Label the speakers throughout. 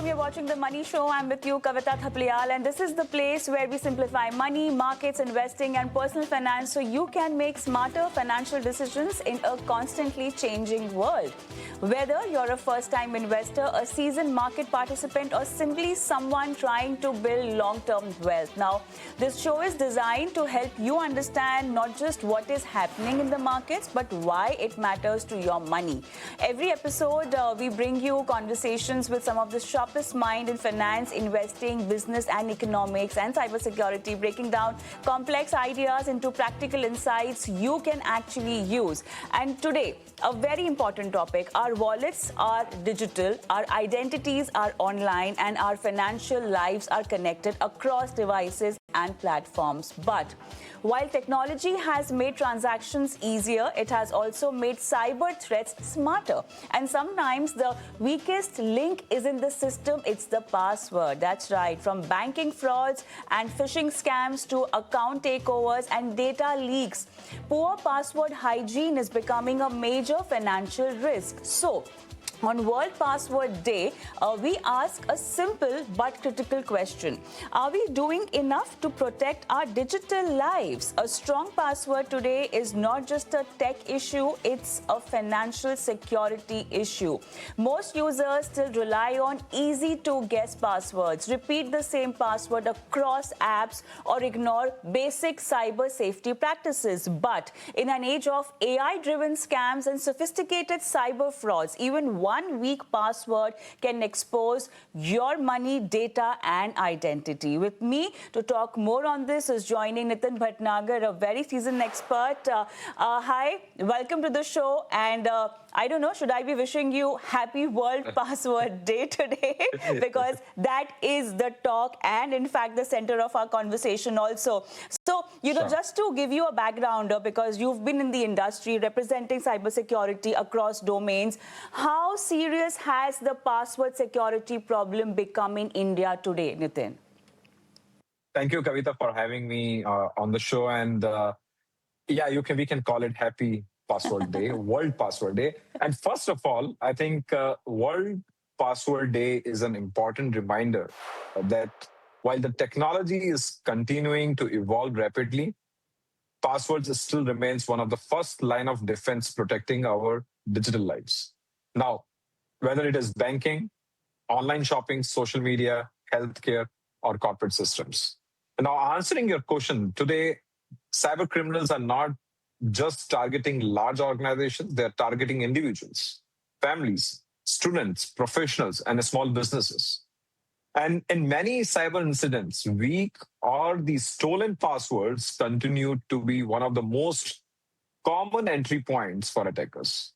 Speaker 1: welcome. You're watching The Money Show. I'm with you, Kavita Thapliyal, and this is the place where we simplify money, markets, investing, and personal finance so you can make smarter financial decisions in a constantly changing world. Whether you're a first-time investor, a seasoned market participant, or simply someone trying to build long-term wealth. Now, this show is designed to help you understand not just what is happening in the markets, but why it matters to your money. Every episode, we bring you conversations with some of the sharpest mind in finance, investing, business and economics and cybersecurity, breaking down complex ideas into practical insights you can actually use. And today, a very important topic, our wallets are digital, our identities are online, and our financial lives are connected across devices and platforms. But while technology has made transactions easier, it has also made cyber threats smarter. And sometimes the weakest link isn't the system, it's the password. That's right. From banking frauds and phishing scams to account takeovers and data leaks, poor password hygiene is becoming a major financial risk. So, on World Password Day, we ask a simple but critical question. Are we doing enough to protect our digital lives? A strong password today is not just a tech issue, it's a financial security issue. Most users still rely on easy-to-guess passwords, repeat the same password across apps, or ignore basic cyber safety practices. But in an age of AI-driven scams and sophisticated cyber frauds, even one weak password can expose your money, data, and identity. With me to talk more on this is joining Nitin Bhatnagar, a very seasoned expert. Hi, welcome to the show. And I don't know, should I be wishing you happy World Password Day today? Because that is the talk and, in fact, the center of our conversation also. So, just to give you a background, because you've been in the industry representing cybersecurity across domains, how serious has the password security problem become in India today, Nitin?
Speaker 2: Thank you, Kavita, for having me on the show. And yeah, we can call it Happy Password Day, World Password Day. And first of all, I think World Password Day is an important reminder that while the technology is continuing to evolve rapidly, passwords still remains one of the first line of defense protecting our digital lives. Now, whether it is banking, online shopping, social media, healthcare, or corporate systems. Now, answering your question, today, cyber criminals are not just targeting large organizations, they're targeting individuals, families, students, professionals, and small businesses. And in many cyber incidents, weak or the stolen passwords continue to be one of the most common entry points for attackers.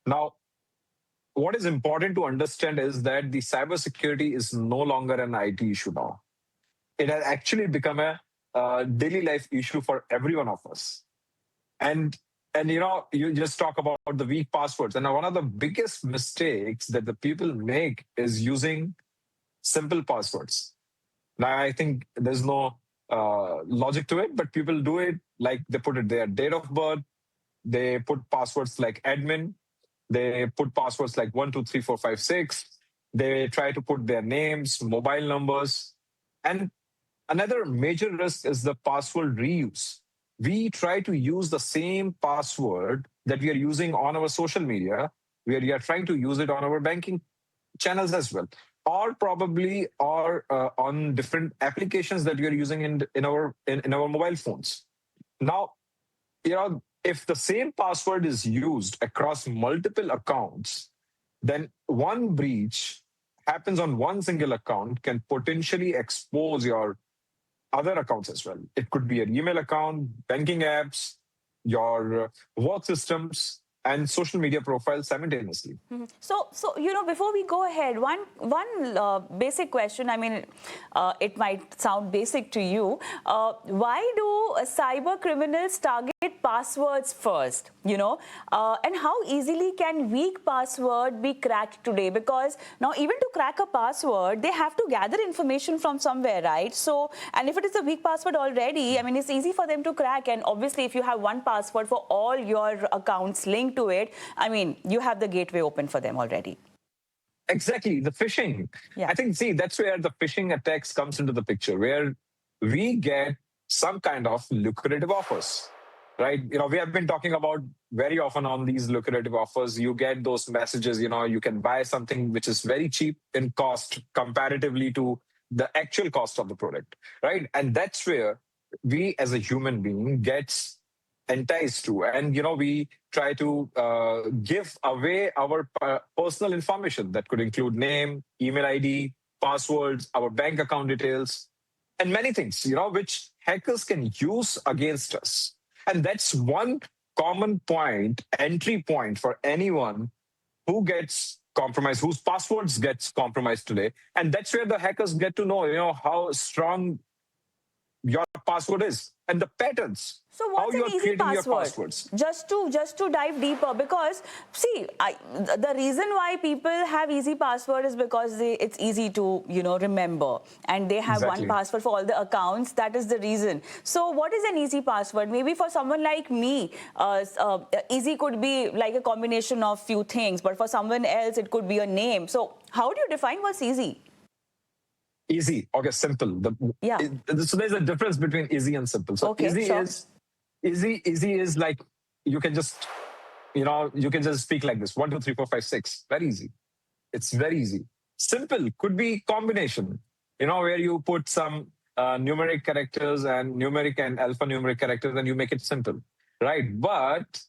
Speaker 2: Now, what is important to understand is that the cybersecurity is no longer an IT issue now. It has actually become a daily life issue for every one of us. And you just talk about the weak passwords. And one of the biggest mistakes that the people make is using simple passwords. Now, I think there's no logic to it, but people do it like they put it their date of birth, they put passwords like admin, they put passwords like 123456. They try to put their names, mobile numbers. And another major risk is the password reuse. We try to use the same password that we are using on our social media, where we are trying to use it on our banking channels as well, or probably on different applications that we are using in our mobile phones. Now, if the same password is used across multiple accounts, then one breach happens on one single account can potentially expose your other accounts as well. It could be an email account, banking apps, your work systems, and social media profiles simultaneously.
Speaker 1: So before we go ahead, one basic question. I mean, it might sound basic to you. Why do cyber criminals target passwords first? And how easily can weak password be cracked today? Because now, even to crack a password, they have to gather information from somewhere, right? So, and if it is a weak password already, I mean, it's easy for them to crack. And obviously, if you have one password for all your accounts linked to it, I mean, you have the gateway open for them already.
Speaker 2: Exactly, the phishing.
Speaker 1: Yeah.
Speaker 2: I think, see, that's where the phishing attacks comes into the picture, where we get some kind of lucrative offers, right? We have been talking about very often on these lucrative offers. You get those messages, you can buy something which is very cheap in cost comparatively to the actual cost of the product, right? And that's where we as a human being gets enticed to, and we try to give away our personal information that could include name, email ID, passwords, our bank account details, and many things, which hackers can use against us. And that's one common point, entry point for anyone who gets compromised, whose passwords gets compromised today. And that's where the hackers get to know, how strong your password is and the patterns,
Speaker 1: So
Speaker 2: how
Speaker 1: what's an
Speaker 2: you are
Speaker 1: easy
Speaker 2: creating your
Speaker 1: password?
Speaker 2: passwords.
Speaker 1: Just to dive deeper, because see, the reason why people have easy password is because it's easy to remember, and they have one
Speaker 2: Exactly.
Speaker 1: password for all the accounts. That is the reason. So what is an easy password? Maybe for someone like me, easy could be like a combination of few things, but for someone else it could be a name. So how do you define what's easy?
Speaker 2: Easy. Okay, simple.
Speaker 1: Yeah.
Speaker 2: So there's a difference between easy and simple. So
Speaker 1: Okay. Sure.
Speaker 2: easy is like you can just speak like this: 1 2 3 4 5 6. Very easy. It's very easy. Simple could be combination. Where you put some numeric characters and numeric and alphanumeric characters, and you make it simple, right? But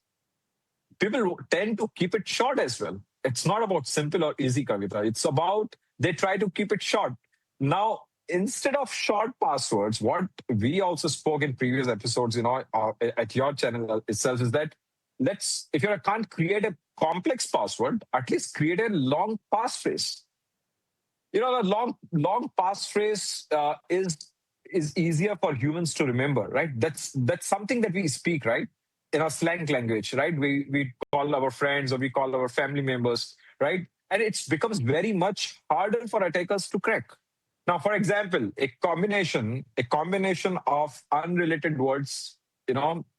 Speaker 2: people tend to keep it short as well. It's not about simple or easy, Kavita. It's about they try to keep it short. Now, instead of short passwords, what we also spoke in previous episodes, at your channel itself, is that if you can't create a complex password, at least create a long passphrase. The long passphrase is easier for humans to remember, right? That's something that we speak, right? In our slang language, right? We call our friends or we call our family members, right? And it becomes very much harder for attackers to crack. Now, for example, a combination of unrelated words,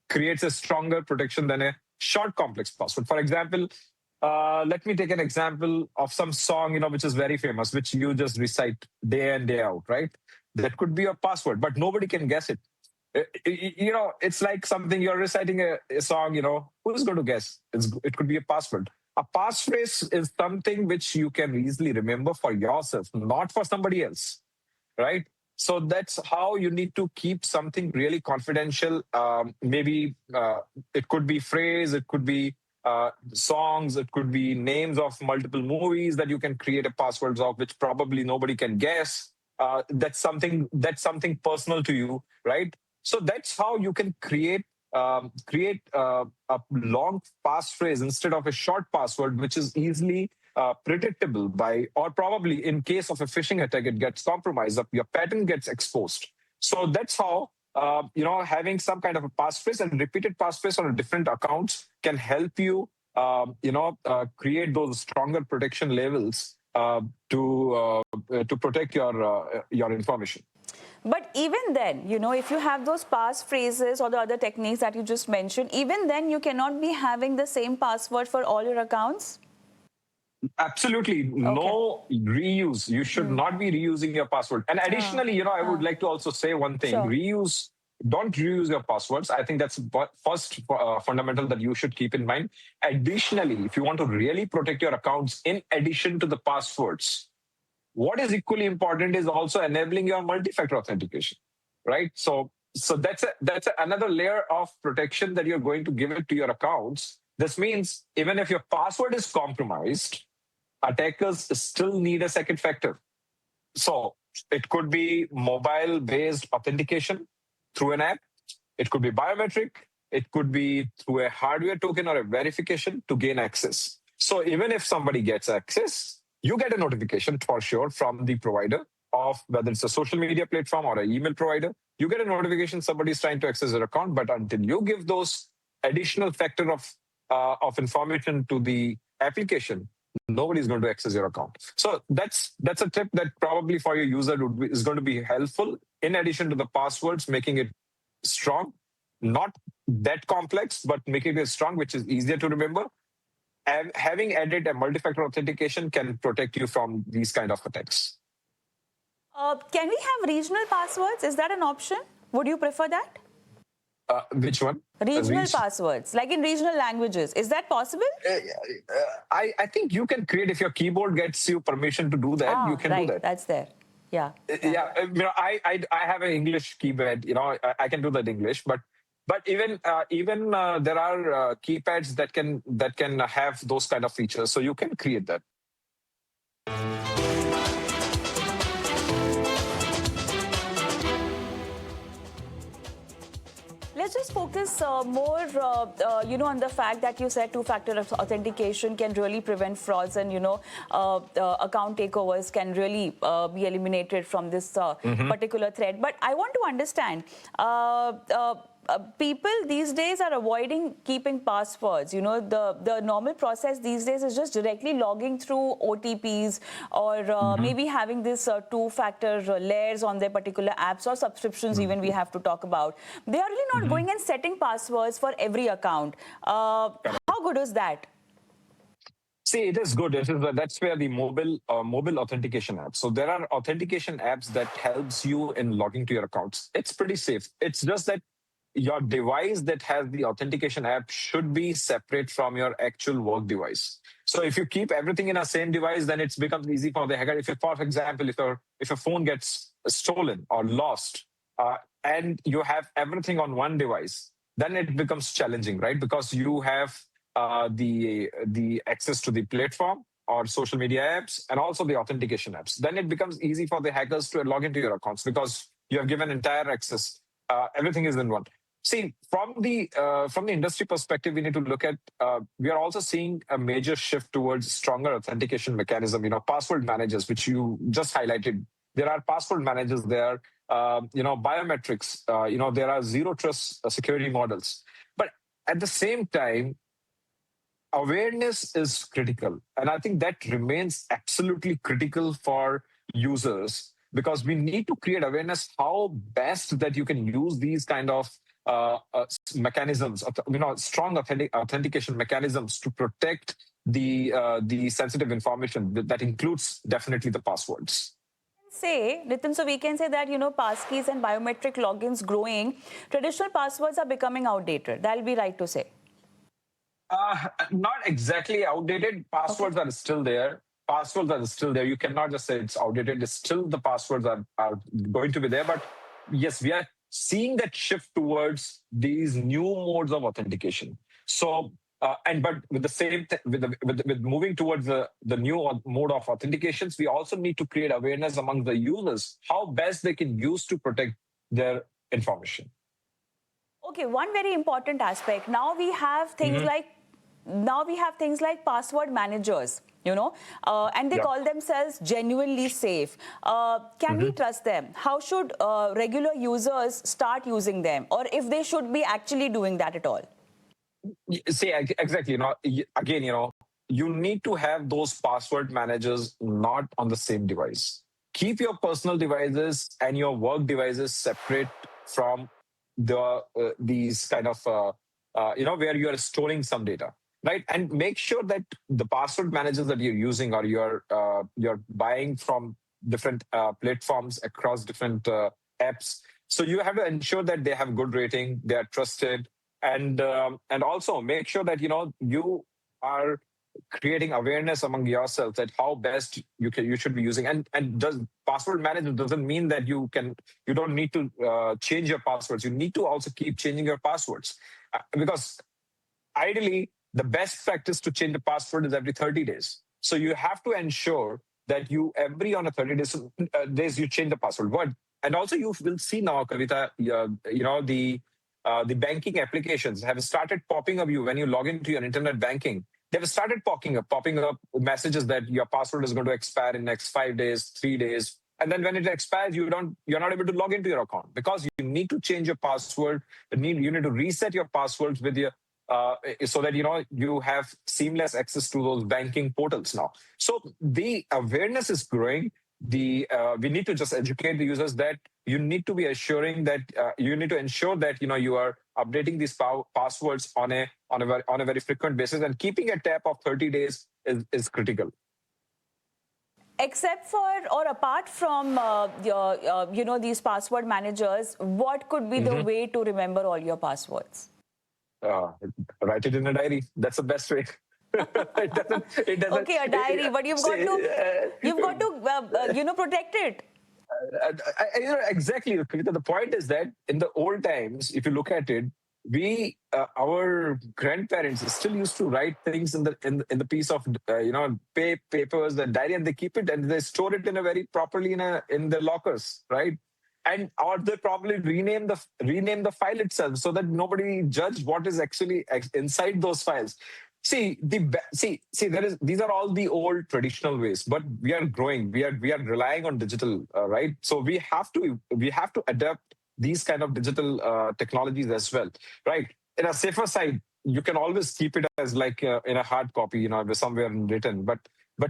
Speaker 2: creates a stronger protection than a short complex password. For example, let me take an example of some song, which is very famous, which you just recite day in, day out, right? That could be your password, but nobody can guess it. It's like something you're reciting a song, who's going to guess? It could be a password. A passphrase is something which you can easily remember for yourself, not for somebody else, right? So that's how you need to keep something really confidential. Maybe it could be phrase, it could be songs, it could be names of multiple movies that you can create a passwords of, which probably nobody can guess. That's something personal to you, right? So that's how you can create a long passphrase instead of a short password, which is easily predictable by, or probably in case of a phishing attack, it gets compromised, your pattern gets exposed. So that's how having some kind of a passphrase and repeated passphrase on different accounts can help you, create those stronger protection levels to protect your information.
Speaker 1: But even then, if you have those passphrases or the other techniques that you just mentioned, even then you cannot be having the same password for all your accounts?
Speaker 2: Absolutely
Speaker 1: Okay.
Speaker 2: no reuse. You should not be reusing your password. And
Speaker 1: Ah,
Speaker 2: additionally, I would
Speaker 1: ah,
Speaker 2: like to also say one thing:
Speaker 1: sure.
Speaker 2: don't reuse your passwords. I think that's first fundamental that you should keep in mind. Additionally, if you want to really protect your accounts, in addition to the passwords, what is equally important is also enabling your multi-factor authentication, right? So that's another layer of protection that you're going to give it to your accounts. This means even if your password is compromised, attackers still need a second factor. So it could be mobile based authentication through an app, it could be biometric, it could be through a hardware token or a verification to gain access. So even if somebody gets access, you get a notification for sure from the provider of whether it's a social media platform or an email provider. You get a notification somebody's trying to access your account, but until you give those additional factor of information to the application, nobody's going to access your account. So that's a tip that probably for your user is going to be helpful. In addition to the passwords, making it strong, not that complex, but making it strong, which is easier to remember. having added a multi-factor authentication can protect you from these kind of attacks.
Speaker 1: Can we have regional passwords? Is that an option? Would you prefer that?
Speaker 2: Which one?
Speaker 1: Regional passwords, like in regional languages. Is that possible?
Speaker 2: I think you can create, if your keyboard gets you permission to do that, you can do that.
Speaker 1: That's there. Yeah.
Speaker 2: Yeah. I have an English keypad. I can do that in English, but even there are keypads that can have those kind of features, so you can create that.
Speaker 1: Let's just focus more, on the fact that you said two-factor authentication can really prevent frauds, and account takeovers can really be eliminated from this particular threat. But I want to understand. People these days are avoiding keeping passwords. The normal process these days is just directly logging through OTPs, or maybe having this two-factor layers on their particular apps or subscriptions. Even we have to talk about. They are really not going and setting passwords for every account. How good is that?
Speaker 2: See, it is good. That's where the mobile authentication apps. So there are authentication apps that helps you in logging to your accounts. It's pretty safe. It's just that your device that has the authentication app should be separate from your actual work device. So if you keep everything in a same device, then it becomes easy for the hacker. If, for example, if your phone gets stolen or lost, and you have everything on one device, then it becomes challenging, right? Because you have the access to the platform or social media apps, and also the authentication apps. Then it becomes easy for the hackers to log into your accounts because you have given entire access. Everything is in one. See, from the industry perspective, we need to look at. We are also seeing a major shift towards stronger authentication mechanism. Password managers, which you just highlighted. There are password managers there. Biometrics. There are zero trust security models. But at the same time, awareness is critical, and I think that remains absolutely critical for users, because we need to create awareness how best that you can use these kind of mechanisms, strong authentication mechanisms to protect the sensitive information. That includes definitely the passwords.
Speaker 1: Say, Nitin, so we can say that, passkeys and biometric logins growing, traditional passwords are becoming outdated. That'll be right to say.
Speaker 2: Not exactly outdated. Passwords are still there. You cannot just say it's outdated. It's still, the passwords are going to be there. But yes, we are seeing that shift towards these new modes of authentication. So, but with the same with moving towards the new mode of authentications, we also need to create awareness among the users how best they can use to protect their information.
Speaker 1: Okay, one very important aspect. Now we have things like password managers, and they call themselves genuinely safe. Can we trust them? How should regular users start using them, or if they should be actually doing that at all?
Speaker 2: See, exactly. Again, you need to have those password managers not on the same device. Keep your personal devices and your work devices separate from these kind of where you are storing some data, right? And make sure that the password managers that you're using, or you're buying from different platforms across different apps. So you have to ensure that they have good rating, they are trusted, and also make sure that you are creating awareness among yourself that how best you should be using. And does password management doesn't mean that you don't need to change your passwords. You need to also keep changing your passwords, because ideally the best practice to change the password is every 30 days. So you have to ensure that on a 30 days you change the password. And also you will see now, Kavita, the banking applications have started popping up when you log into your internet banking. They've started popping up messages that your password is going to expire in next 5 days, 3 days. And then when it expires, you're not able to log into your account, because you need to change your password. You need to reset your passwords with your so that you have seamless access to those banking portals now. So the awareness is growing. we need to just educate the users that you need to be assuring that you need to ensure that you are updating these passwords on a very frequent basis, and keeping a tab of 30 days is critical.
Speaker 1: Except for or apart from these password managers, what could be the way to remember all your passwords?
Speaker 2: uh, Write it in a diary. That's the best way. It doesn't
Speaker 1: Okay, a diary, but you've got to protect it.
Speaker 2: Exactly. Kavita. The point is that in the old times, if you look at it, our grandparents still used to write things in the piece of papers, the diary, and they keep it and they store it in a very properly in the lockers, right? And or they probably rename the file itself so that nobody judge what is actually inside those files. See, these are all the old traditional ways, but we are growing. We are relying on digital, right? So we have to adapt these kind of digital technologies as well, right? In a safer side, you can always keep it as like in a hard copy, somewhere written, but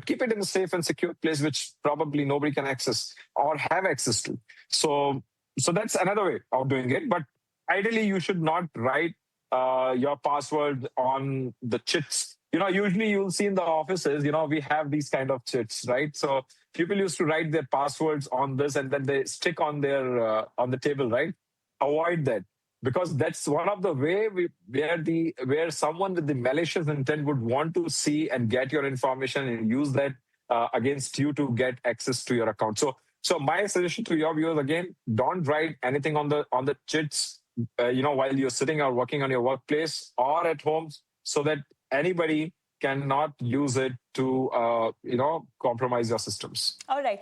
Speaker 2: keep it in a safe and secure place, which probably nobody can access or have access to. So that's another way of doing it. But ideally, you should not write your password on the chits. Usually you'll see in the offices, we have these kind of chits, right? So people used to write their passwords on this and then they stick on their on the table, right? Avoid that, because that's one of the where someone with the malicious intent would want to see and get your information and use that against you to get access to your account. So my suggestion to your viewers, again, don't write anything on the chits while you're sitting or working on your workplace or at home, so that anybody cannot use it to compromise your systems.
Speaker 1: All right.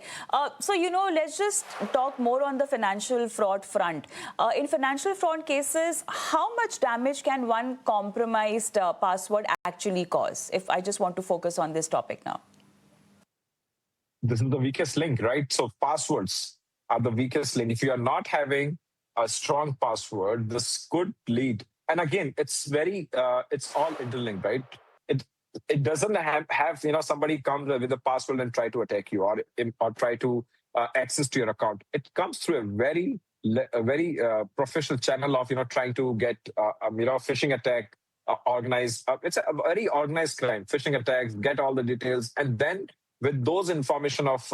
Speaker 1: So, let's just talk more on the financial fraud front. In financial fraud cases, how much damage can one compromised password actually cause? If I just want to focus on this topic now.
Speaker 2: This is the weakest link, right? So passwords are the weakest link. If you are not having a strong password, this could lead. And again, it's all interlinked, right? It doesn't have somebody comes with a password and try to attack you or try to access to your account. It comes through a very professional channel of trying to get phishing attack organized. It's a very organized crime. Phishing attacks, get all the details, and then with those information of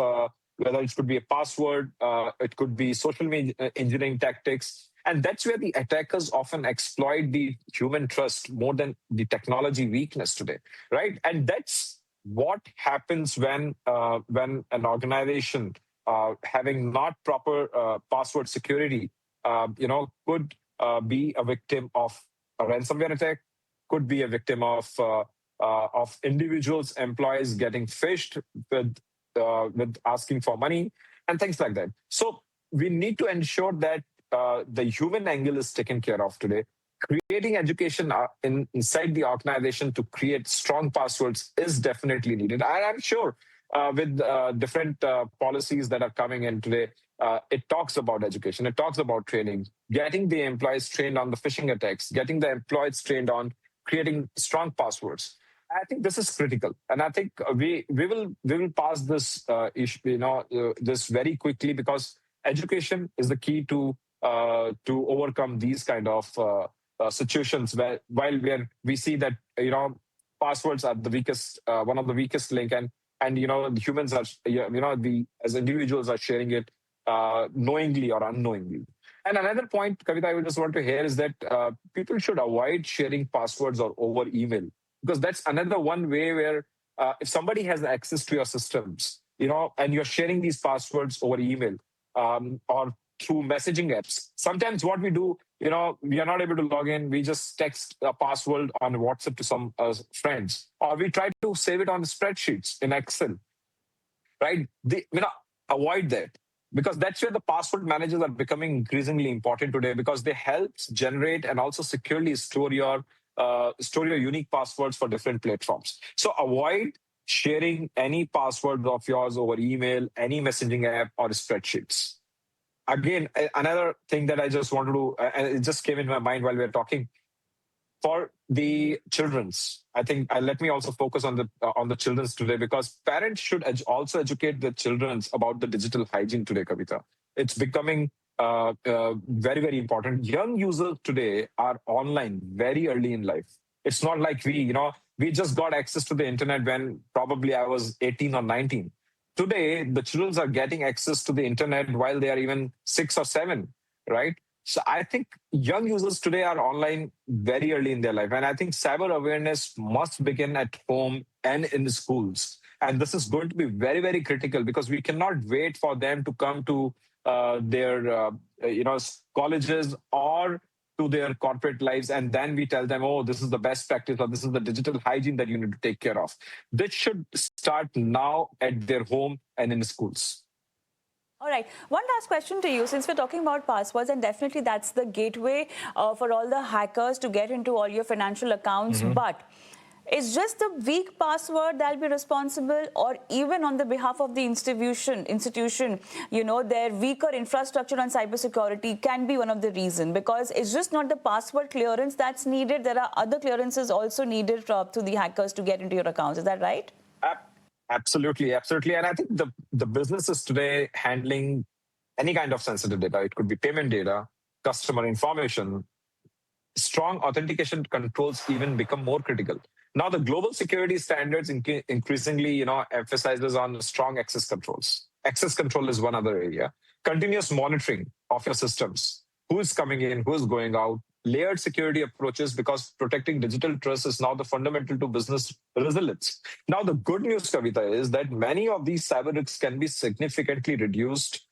Speaker 2: whether it could be a password, it could be social engineering tactics. And that's where the attackers often exploit the human trust more than the technology weakness today, right? And that's what happens when an organization having not proper password security, could be a victim of a ransomware attack, could be a victim of individuals, employees getting phished with asking for money and things like that. So we need to ensure that the human angle is taken care of today. Creating education inside the organization to create strong passwords is definitely needed. I'm sure with different policies that are coming in today, it talks about education, it talks about training, getting the employees trained on the phishing attacks, getting the employees trained on creating strong passwords. I think this is critical, and I think we will pass this issue, this very quickly, because education is the key to overcome these kind of situations where we see that passwords are the weakest, one of the weakest link, and the humans are as individuals are sharing it knowingly or unknowingly. And another point, Kavita, I would just want to hear is that people should avoid sharing passwords or over email, because that's another one way where if somebody has access to your systems, and you're sharing these passwords over email or through messaging apps. Sometimes what we do, we are not able to log in. We just text a password on WhatsApp to some friends, or we try to save it on spreadsheets in Excel, right? Avoid that, because that's where the password managers are becoming increasingly important today, because they help generate and also securely store your unique passwords for different platforms. So avoid sharing any password of yours over email, any messaging app, or spreadsheets. Again, another thing that I just wanted to, and it just came in my mind while we were talking, for the children's, I think let me also focus on the children's today, because parents should also educate their children's about the digital hygiene today, Kavita. It's becoming very, very important. Young users today are online very early in life. It's not like we just got access to the internet when probably I was 18 or 19. Today, the children are getting access to the internet while they are even 6 or 7, right? So I think young users today are online very early in their life. And I think cyber awareness must begin at home and in schools. And this is going to be very, very critical, because we cannot wait for them to come to their colleges or to their corporate lives, and then we tell them, oh, this is the best practice, or this is the digital hygiene that you need to take care of. This should start now at their home and in schools.
Speaker 1: All right. One last question to you, since we're talking about passwords, and definitely that's the gateway for all the hackers to get into all your financial accounts. But is just the weak password that'll be responsible, or even on the behalf of the institution, their weaker infrastructure on cybersecurity can be one of the reasons? Because it's just not the password clearance that's needed. There are other clearances also needed to the hackers to get into your accounts. Is that right?
Speaker 2: Absolutely, absolutely. And I think the businesses today handling any kind of sensitive data, it could be payment data, customer information, strong authentication controls even become more critical. Now, the global security standards increasingly, emphasizes on strong access controls. Access control is one other area. Continuous monitoring of your systems, who is coming in, who is going out, layered security approaches, because protecting digital trust is now the fundamental to business resilience. Now, the good news, Kavita, is that many of these cyber risks can be significantly reduced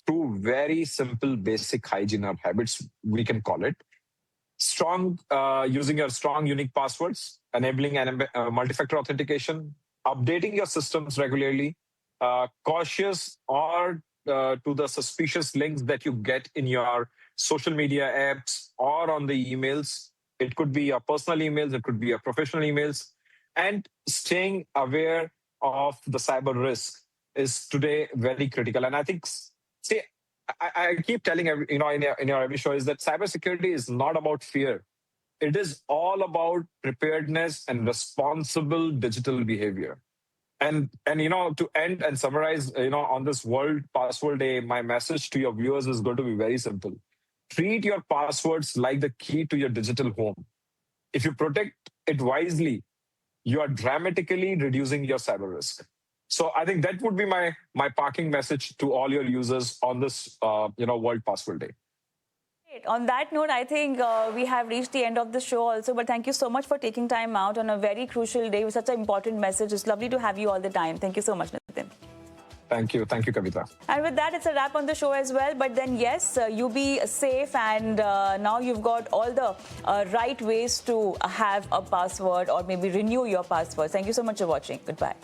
Speaker 2: through very simple basic hygiene or habits, we can call it. Using your strong unique passwords, enabling multi-factor authentication, updating your systems regularly, cautious or to the suspicious links that you get in your social media apps or on the emails. It could be your personal emails, it could be your professional emails, and staying aware of the cyber risk is today very critical. And I think, see, I keep telling in your every show is that cybersecurity is not about fear. It is all about preparedness and responsible digital behavior. And to end and summarize, on this World Password Day, my message to your viewers is going to be very simple. Treat your passwords like the key to your digital home. If you protect it wisely, you are dramatically reducing your cyber risk. So I think that would be my parking message to all your users on this World Password Day.
Speaker 1: Great. On that note, I think we have reached the end of the show also, but thank you so much for taking time out on a very crucial day with such an important message. It's lovely to have you all the time. Thank you so much, Nitin.
Speaker 2: Thank you, Kavita.
Speaker 1: And with that, it's a wrap on the show as well. But then, yes, you be safe, and now you've got all the right ways to have a password or maybe renew your password. Thank you so much for watching. Goodbye.